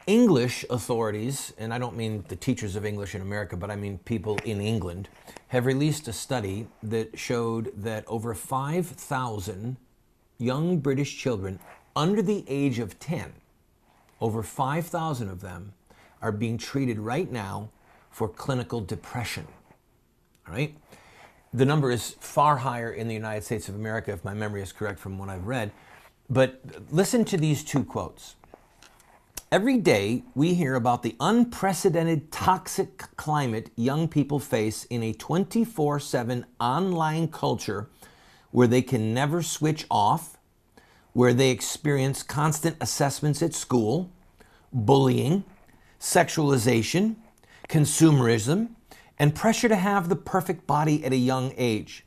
English authorities, and I don't mean the teachers of English in America, but I mean people in England, have released a study that showed that over 5,000 young British children under the age of 10, over 5,000 of them are being treated right now for clinical depression. All right? The number is far higher in the United States of America, if my memory is correct from what I've read. But listen to these two quotes. Every day, we hear about the unprecedented toxic climate young people face in a 24/7 online culture where they can never switch off, where they experience constant assessments at school, bullying, sexualization, consumerism, and pressure to have the perfect body at a young age.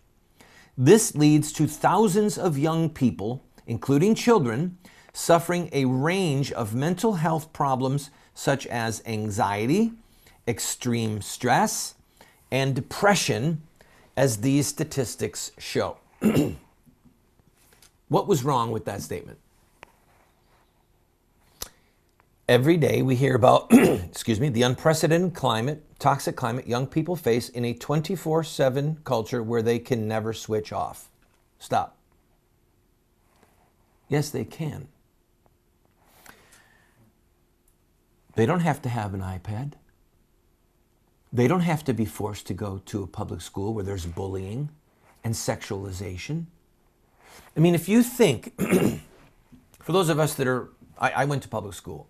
This leads to thousands of young people, including children, suffering a range of mental health problems such as anxiety, extreme stress, and depression, as these statistics show. What was wrong with that statement? Every day we hear about, the unprecedented toxic climate young people face in a 24/7 culture where they can never switch off. Stop. Yes, they can. They don't have to have an iPad. They don't have to be forced to go to a public school where there's bullying and sexualization. I mean, if you think, for those of us that are, I went to public school.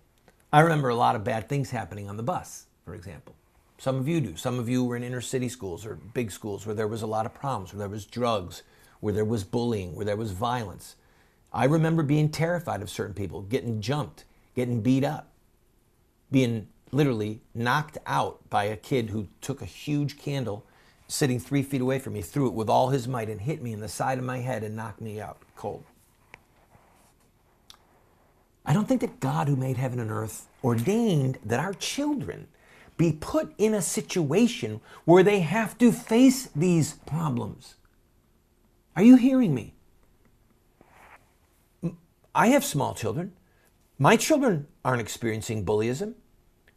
I remember a lot of bad things happening on the bus, for example. Some of you do. Some of you were in inner city schools or big schools where there was a lot of problems, where there was drugs, where there was bullying, where there was violence. I remember being terrified of certain people, getting jumped, getting beat up, being literally knocked out by a kid who took a huge candle sitting 3 feet away from me, threw it with all his might and hit me in the side of my head and knocked me out cold. I don't think that God, who made heaven and earth, ordained that our children be put in a situation where they have to face these problems. Are you hearing me? I have small children. My children aren't experiencing bullyism.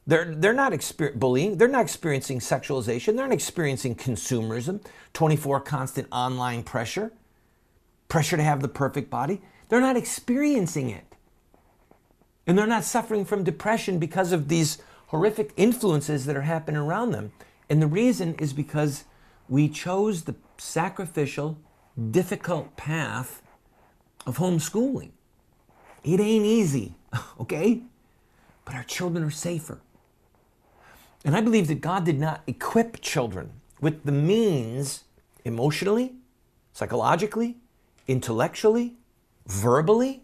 They're not bullying. They're not experiencing sexualization. They're not experiencing consumerism, 24 constant online pressure to have the perfect body. They're not experiencing it. And they're not suffering from depression because of these horrific influences that are happening around them. And the reason is because we chose the sacrificial, difficult path of homeschooling. It ain't easy, okay? But our children are safer. And I believe that God did not equip children with the means emotionally, psychologically, intellectually, verbally.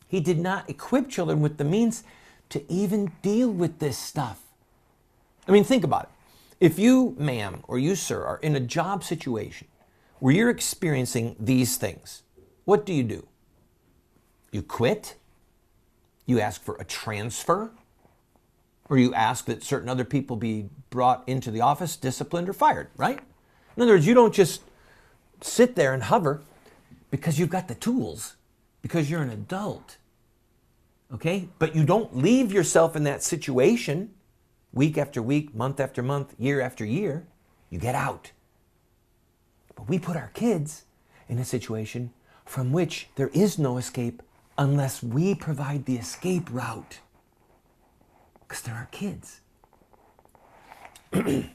He did not equip children with the means to even deal with this stuff. I mean, think about it. If you, ma'am, or you, sir, are in a job situation where you're experiencing these things, what do? You quit? You ask for a transfer? Or you ask that certain other people be brought into the office, disciplined, or fired, right? In other words, you don't just sit there and hover because you've got the tools, because you're an adult, okay? But you don't leave yourself in that situation week after week, month after month, year after year. You get out. But we put our kids in a situation from which there is no escape unless we provide the escape route. Because they're our kids. And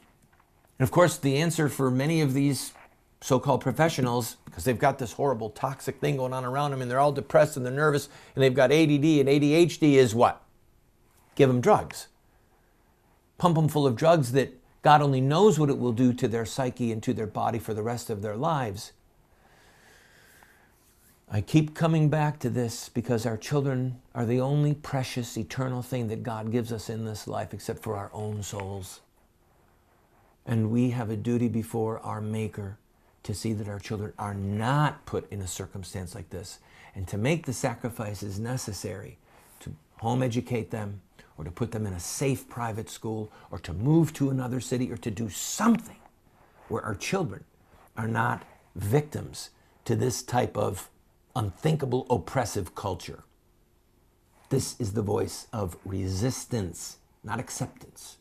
of course, the answer for many of these so-called professionals, because they've got this horrible toxic thing going on around them and they're all depressed and they're nervous and they've got ADD and ADHD, is what? Give them drugs. Pump them full of drugs that God only knows what it will do to their psyche and to their body for the rest of their lives. I keep coming back to this because our children are the only precious, eternal thing that God gives us in this life except for our own souls. And we have a duty before our Maker to see that our children are not put in a circumstance like this and to make the sacrifices necessary to home educate them or to put them in a safe private school or to move to another city or to do something where our children are not victims to this type of unthinkable, oppressive culture. This is the voice of resistance, not acceptance.